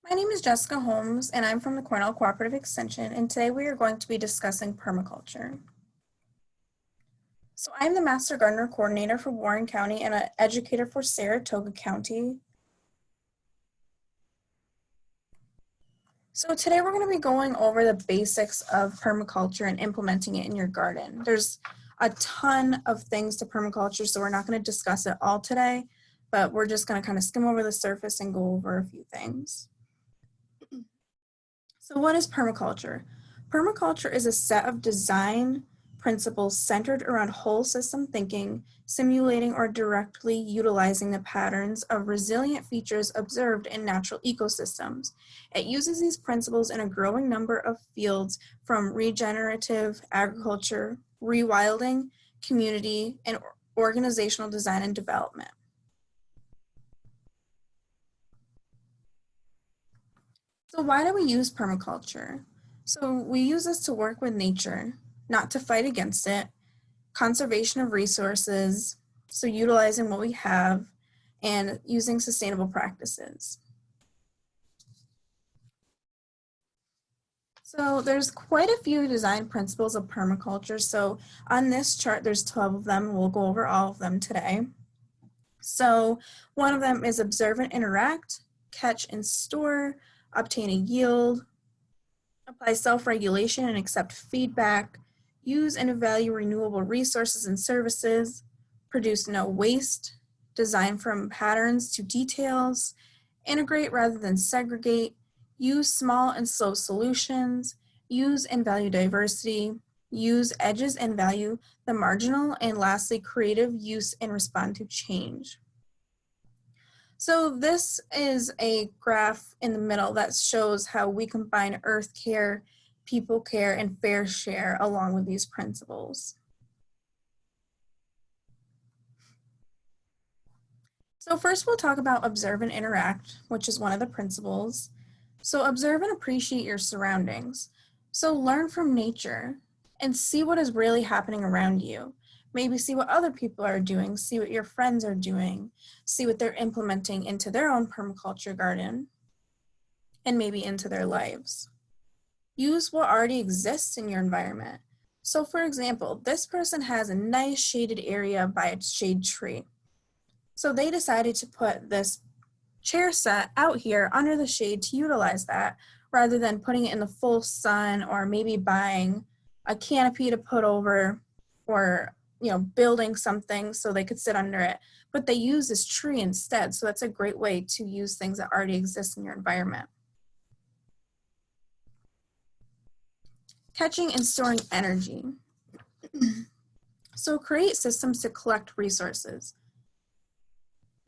My name is Jessica Holmes, and I'm from the Cornell Cooperative Extension, and today we are going to be discussing permaculture. So I'm the Master Gardener Coordinator for Warren County and an educator for Saratoga County. So today we're going to be going over the basics of permaculture and implementing it in your garden. There's a ton of things to permaculture, so we're not going to discuss it all today, but we're just going to kind of skim over the surface and go over a few things. So what is permaculture? Permaculture is a set of design principles centered around whole system thinking, simulating or directly utilizing the patterns of resilient features observed in natural ecosystems. It uses these principles in a growing number of fields, from regenerative agriculture, rewilding, community, and organizational design and development. So why do we use permaculture? So we use this to work with nature, not to fight against it, conservation of resources, so utilizing what we have, and using sustainable practices. So there's quite a few design principles of permaculture. So on this chart, there's 12 of them. We'll go over all of them today. So one of them is observe and interact, catch and store, obtain a yield, apply self-regulation and accept feedback, use and evaluate renewable resources and services, produce no waste, design from patterns to details, integrate rather than segregate, use small and slow solutions, use and value diversity, use edges and value the marginal, and lastly, creative use and respond to change. So this is a graph in the middle that shows how we combine earth care, people care, and fair share along with these principles. So first we'll talk about observe and interact, which is one of the principles. So observe and appreciate your surroundings. So learn from nature and see what is really happening around you. Maybe see what other people are doing, see what your friends are doing, see what they're implementing into their own permaculture garden, and maybe into their lives. Use what already exists in your environment. So for example, this person has a nice shaded area by a shade tree. So they decided to put this chair set out here under the shade to utilize that, rather than putting it in the full sun or maybe buying a canopy to put over, or building something so they could sit under it, but they use this tree instead. So that's a great way to use things that already exist in your environment. Catching and storing energy. So create systems to collect resources.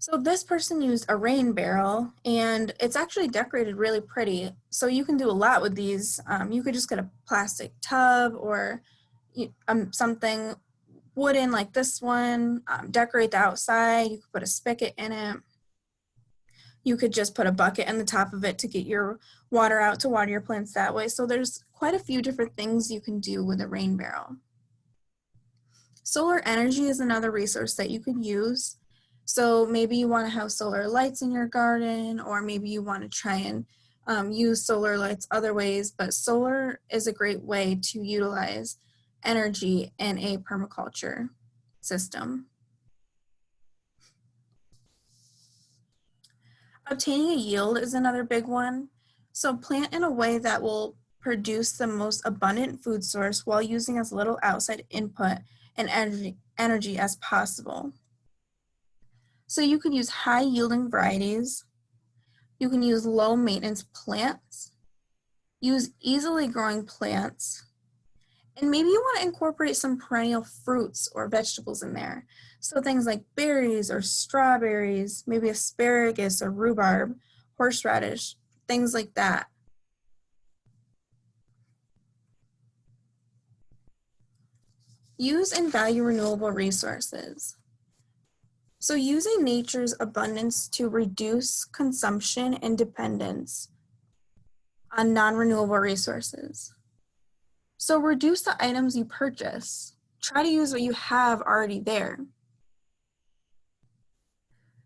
So this person used a rain barrel, and it's actually decorated really pretty. So you can do a lot with these. You could just get a plastic tub or something wooden like this one, decorate the outside. You could put a spigot in it. You could just put a bucket in the top of it to get your water out to water your plants that way. So there's quite a few different things you can do with a rain barrel. Solar energy is another resource that you could use. So maybe you want to have solar lights in your garden, or maybe you want to try and use solar lights other ways, but solar is a great way to utilize energy in a permaculture system. Obtaining a yield is another big one. So plant in a way that will produce the most abundant food source while using as little outside input and energy as possible. So you can use high yielding varieties. You can use low maintenance plants, use easily growing plants, and maybe you want to incorporate some perennial fruits or vegetables in there. So things like berries or strawberries, maybe asparagus or rhubarb, horseradish, things like that. Use and value renewable resources. So using nature's abundance to reduce consumption and dependence on non-renewable resources. So reduce the items you purchase. Try to use what you have already there.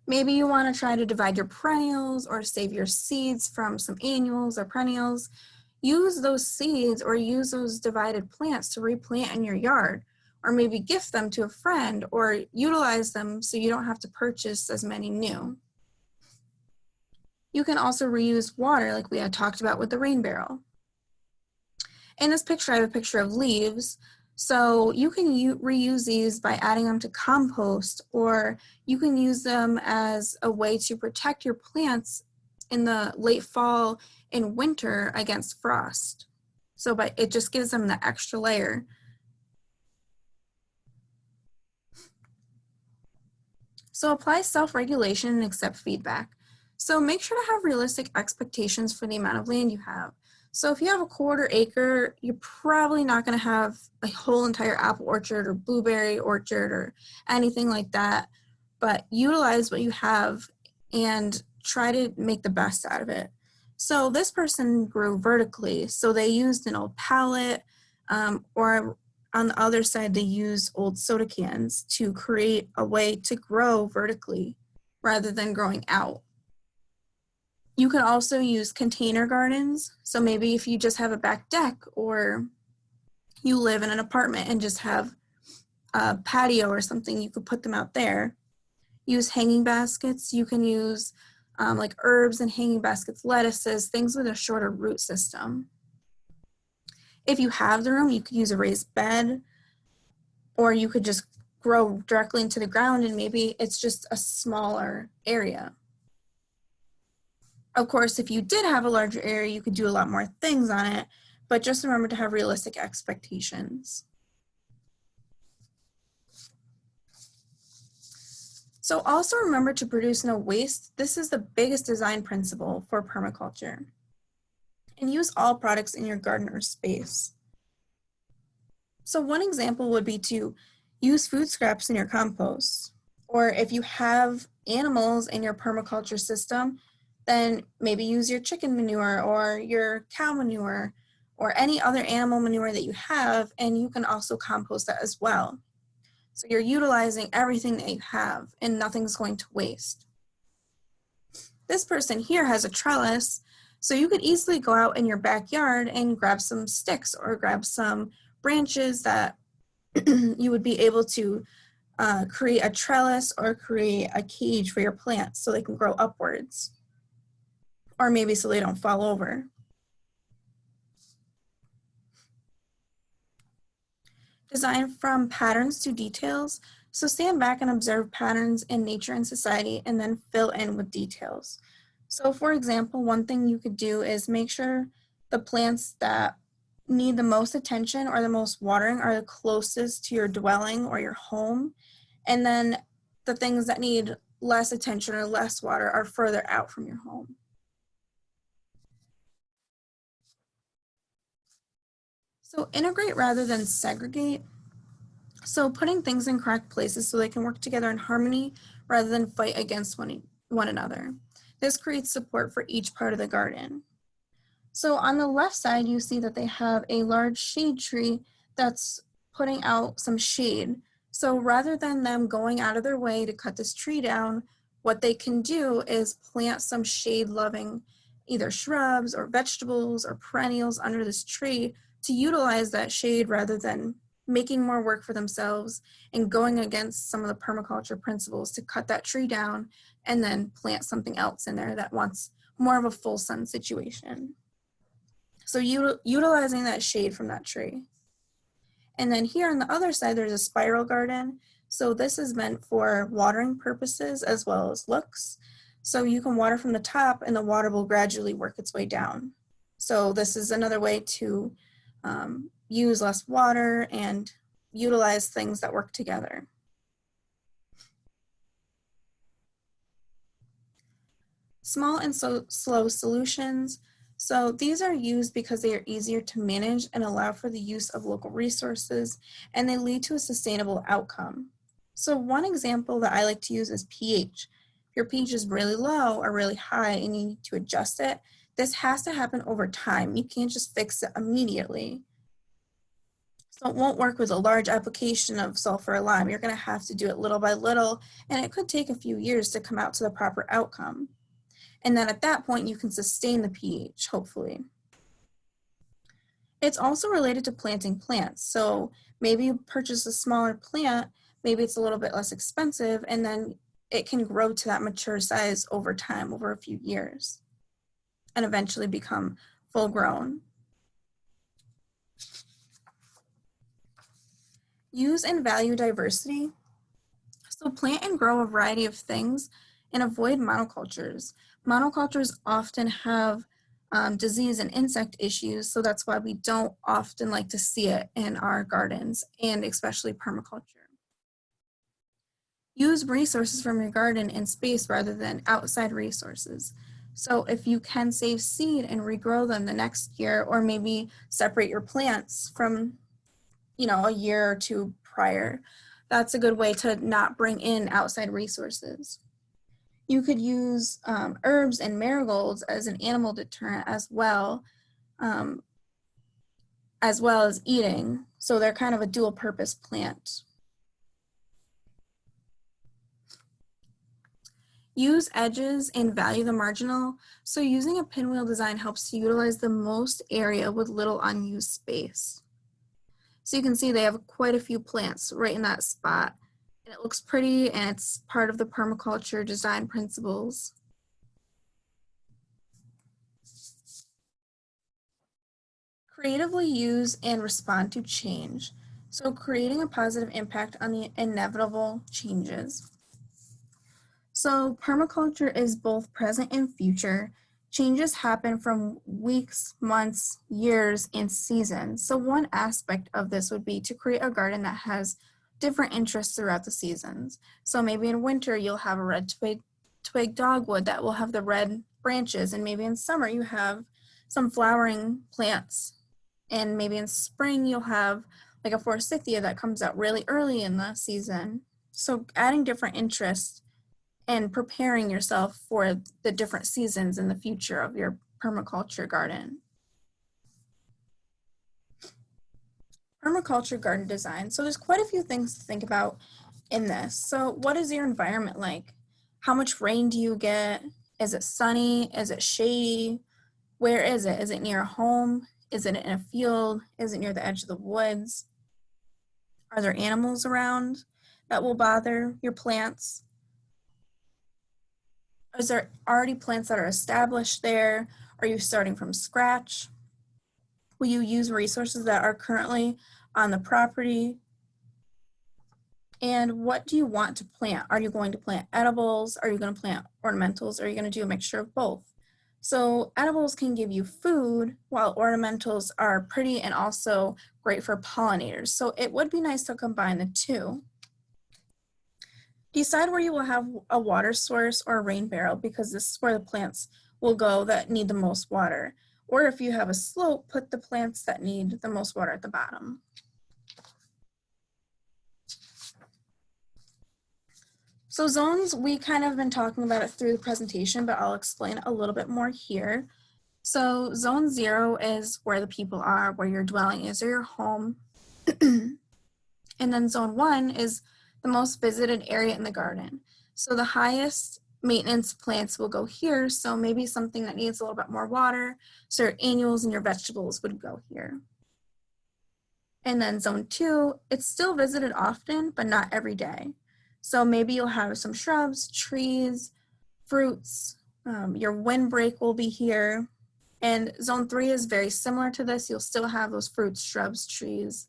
Maybe you want to try to divide your perennials or save your seeds from some annuals or perennials. Use those seeds or use those divided plants to replant in your yard, or maybe gift them to a friend or utilize them so you don't have to purchase as many new. You can also reuse water like we had talked about with the rain barrel. In this picture, I have a picture of leaves. So you can reuse these by adding them to compost, or you can use them as a way to protect your plants in the late fall and winter against frost. So it just gives them the extra layer. So apply self-regulation and accept feedback. So make sure to have realistic expectations for the amount of land you have. So if you have a 1/4 acre, you're probably not going to have a whole entire apple orchard or blueberry orchard or anything like that, but utilize what you have and try to make the best out of it. So this person grew vertically, so they used an old pallet, or on the other side, they used old soda cans to create a way to grow vertically rather than growing out. You can also use container gardens. So maybe if you just have a back deck, or you live in an apartment and just have a patio or something, you could put them out there. Use hanging baskets. You can use like herbs and hanging baskets, lettuces, things with a shorter root system. If you have the room, you could use a raised bed, or you could just grow directly into the ground and maybe it's just a smaller area. Of course, if you did have a larger area, you could do a lot more things on it, but just remember to have realistic expectations. So also remember to produce no waste. This is the biggest design principle for permaculture. And use all products in your garden or space. So one example would be to use food scraps in your compost. Or if you have animals in your permaculture system, then maybe use your chicken manure or your cow manure or any other animal manure that you have, and you can also compost that as well. So you're utilizing everything that you have and nothing's going to waste. This person here has a trellis, so you could easily go out in your backyard and grab some sticks or grab some branches that you would be able to create a trellis or create a cage for your plants so they can grow upwards. Or maybe so they don't fall over. Design from patterns to details. So stand back and observe patterns in nature and society and then fill in with details. So for example, one thing you could do is make sure the plants that need the most attention or the most watering are the closest to your dwelling or your home. And then the things that need less attention or less water are further out from your home. So integrate rather than segregate. So putting things in correct places so they can work together in harmony rather than fight against one another. This creates support for each part of the garden. So on the left side, you see that they have a large shade tree that's putting out some shade. So rather than them going out of their way to cut this tree down, what they can do is plant some shade-loving either shrubs or vegetables or perennials under this tree to utilize that shade rather than making more work for themselves and going against some of the permaculture principles to cut that tree down and then plant something else in there that wants more of a full sun situation. So utilizing that shade from that tree. And then here on the other side, there's a spiral garden. So this is meant for watering purposes as well as looks. So you can water from the top and the water will gradually work its way down. So this is another way to use less water and utilize things that work together. Small and slow solutions. So these are used because they are easier to manage and allow for the use of local resources, and they lead to a sustainable outcome. So one example that I like to use is pH. If your pH is really low or really high and you need to adjust it, this has to happen over time. You can't just fix it immediately. So it won't work with a large application of sulfur or lime. You're going to have to do it little by little, and it could take a few years to come out to the proper outcome. And then at that point, you can sustain the pH, hopefully. It's also related to planting plants. So maybe you purchase a smaller plant, maybe it's a little bit less expensive, and then it can grow to that mature size over time, over a few years, and eventually become full grown. Use and value diversity. So plant and grow a variety of things and avoid monocultures. Monocultures often have disease and insect issues, so that's why we don't often like to see it in our gardens, and especially permaculture. Use resources from your garden and space rather than outside resources. So if you can save seed and regrow them the next year, or maybe separate your plants from, a year or two prior, that's a good way to not bring in outside resources. You could use herbs and marigolds as an animal deterrent as well as eating. So they're kind of a dual purpose plant. Use edges and value the marginal. So using a pinwheel design helps to utilize the most area with little unused space. So you can see they have quite a few plants right in that spot. And it looks pretty, and it's part of the permaculture design principles. Creatively use and respond to change. So creating a positive impact on the inevitable changes. So permaculture is both present and future. Changes happen from weeks, months, years, and seasons. So one aspect of this would be to create a garden that has different interests throughout the seasons. So maybe in winter, you'll have a red twig dogwood that will have the red branches, and maybe in summer you have some flowering plants, and maybe in spring you'll have like a forsythia that comes out really early in the season. So adding different interests and preparing yourself for the different seasons in the future of your permaculture garden. Permaculture garden design. So there's quite a few things to think about in this. So what is your environment like? How much rain do you get? Is it sunny? Is it shady? Where is it? Is it near a home? Is it in a field? Is it near the edge of the woods? Are there animals around that will bother your plants? Is there already plants that are established there? Are you starting from scratch? Will you use resources that are currently on the property? And what do you want to plant? Are you going to plant edibles? Are you going to plant ornamentals? Are you going to do a mixture of both? So edibles can give you food, while ornamentals are pretty and also great for pollinators. So it would be nice to combine the two. Decide where you will have a water source or a rain barrel, because this is where the plants will go that need the most water. Or if you have a slope, put the plants that need the most water at the bottom. So zones, we kind of been talking about it through the presentation, but I'll explain a little bit more here. So zone 0 is where the people are, where your dwelling is or your home. And then zone 1 is the most visited area in the garden. So the highest maintenance plants will go here. So maybe something that needs a little bit more water. So your annuals and your vegetables would go here. And then zone 2, it's still visited often, but not every day. So maybe you'll have some shrubs, trees, fruits, your windbreak will be here. And zone 3 is very similar to this. You'll still have those fruits, shrubs, trees.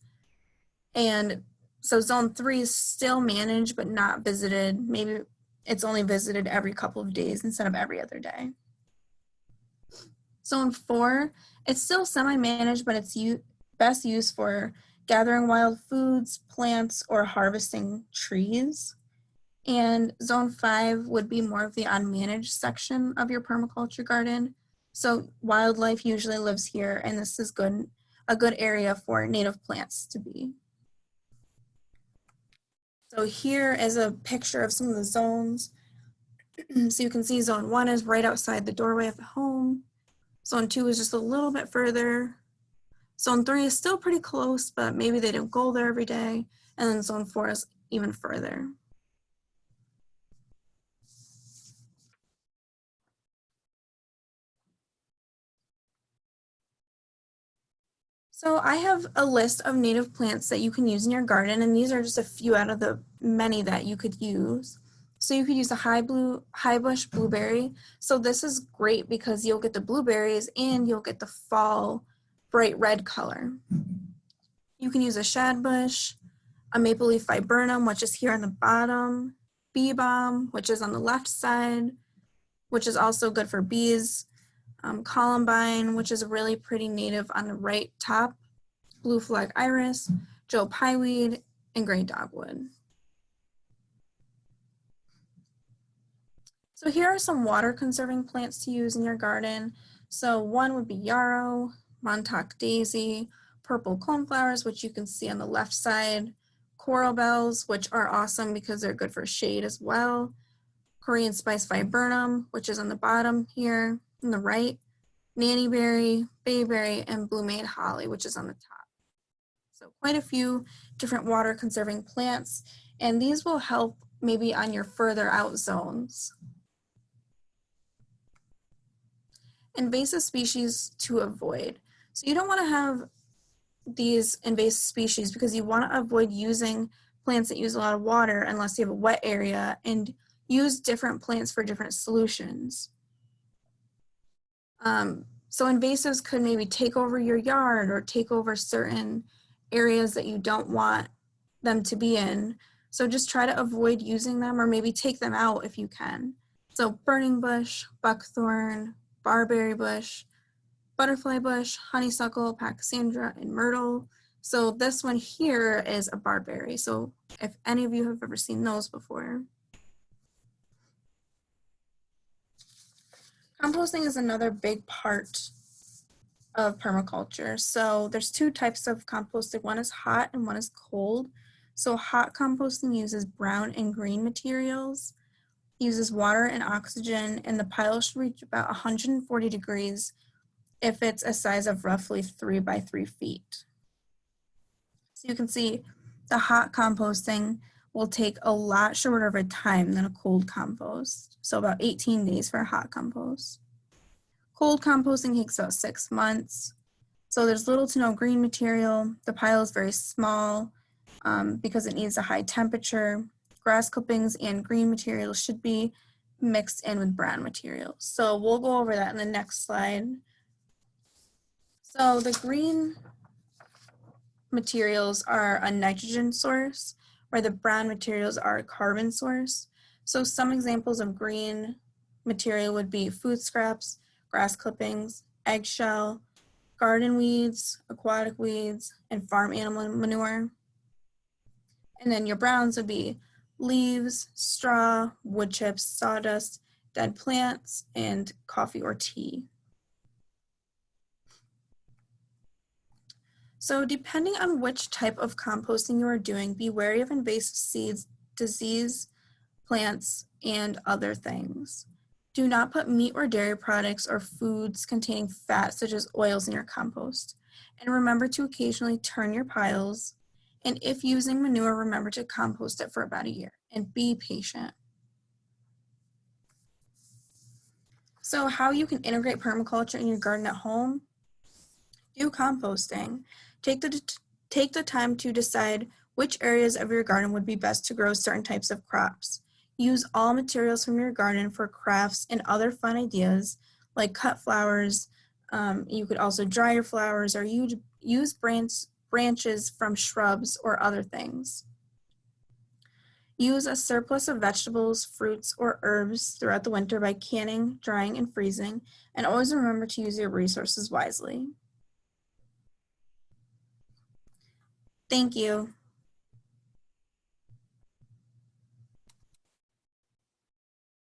And so zone 3 is still managed, but not visited. Maybe it's only visited every couple of days instead of every other day. Zone 4, it's still semi-managed, but it's best used for gathering wild foods, plants, or harvesting trees. And zone 5 would be more of the unmanaged section of your permaculture garden. So wildlife usually lives here, and this is a good area for native plants to be. So here is a picture of some of the zones. So you can see zone 1 is right outside the doorway of the home. Zone 2 is just a little bit further. Zone 3 is still pretty close, but maybe they don't go there every day. And then zone 4 is even further. So I have a list of native plants that you can use in your garden, and these are just a few out of the many that you could use. So you could use a high bush blueberry. So this is great because you'll get the blueberries and you'll get the fall bright red color. You can use a shad bush, a maple leaf viburnum, which is here on the bottom, bee balm, which is on the left side, which is also good for bees, columbine, which is a really pretty native on the right top, blue flag iris, Joe pieweed, and gray dogwood. So here are some water conserving plants to use in your garden. So one would be yarrow, Montauk daisy, purple coneflowers, which you can see on the left side, coral bells, which are awesome because they're good for shade as well, Korean spice viburnum, which is on the bottom here on the right, nannyberry, bayberry, and blue-made holly, which is on the top. So quite a few different water conserving plants, and these will help maybe on your further out zones. Invasive species to avoid. So you don't want to have these invasive species because you want to avoid using plants that use a lot of water unless you have a wet area, and use different plants for different solutions. So invasives could maybe take over your yard or take over certain areas that you don't want them to be in. So just try to avoid using them, or maybe take them out if you can. So burning bush, buckthorn, barberry bush, butterfly bush, honeysuckle, pachysandra, and myrtle. So this one here is a barberry. So if any of you have ever seen those before. Composting is another big part of permaculture. So there's two types of composting. One is hot and one is cold. So hot composting uses brown and green materials, uses water and oxygen, and the pile should reach about 140 degrees if it's a size of roughly 3 by 3 feet. So you can see the hot composting will take a lot shorter of a time than a cold compost. So about 18 days for a hot compost. Cold composting takes about 6 months. So there's little to no green material. The pile is very small because it needs a high temperature. Grass clippings and green materials should be mixed in with brown materials. So we'll go over that in the next slide. So the green materials are a nitrogen source, where the brown materials are a carbon source. So some examples of green material would be food scraps, grass clippings, eggshell, garden weeds, aquatic weeds, and farm animal manure. And then your browns would be leaves, straw, wood chips, sawdust, dead plants, and coffee or tea. So depending on which type of composting you are doing, be wary of invasive seeds, disease, plants, and other things. Do not put meat or dairy products or foods containing fat such as oils in your compost. And remember to occasionally turn your piles. And if using manure, remember to compost it for about a year and be patient. So how you can integrate permaculture in your garden at home? Do composting. Take the time to decide which areas of your garden would be best to grow certain types of crops. Use all materials from your garden for crafts and other fun ideas like cut flowers. You could also dry your flowers or use branches from shrubs or other things. Use a surplus of vegetables, fruits, or herbs throughout the winter by canning, drying, and freezing, and always remember to use your resources wisely. Thank you.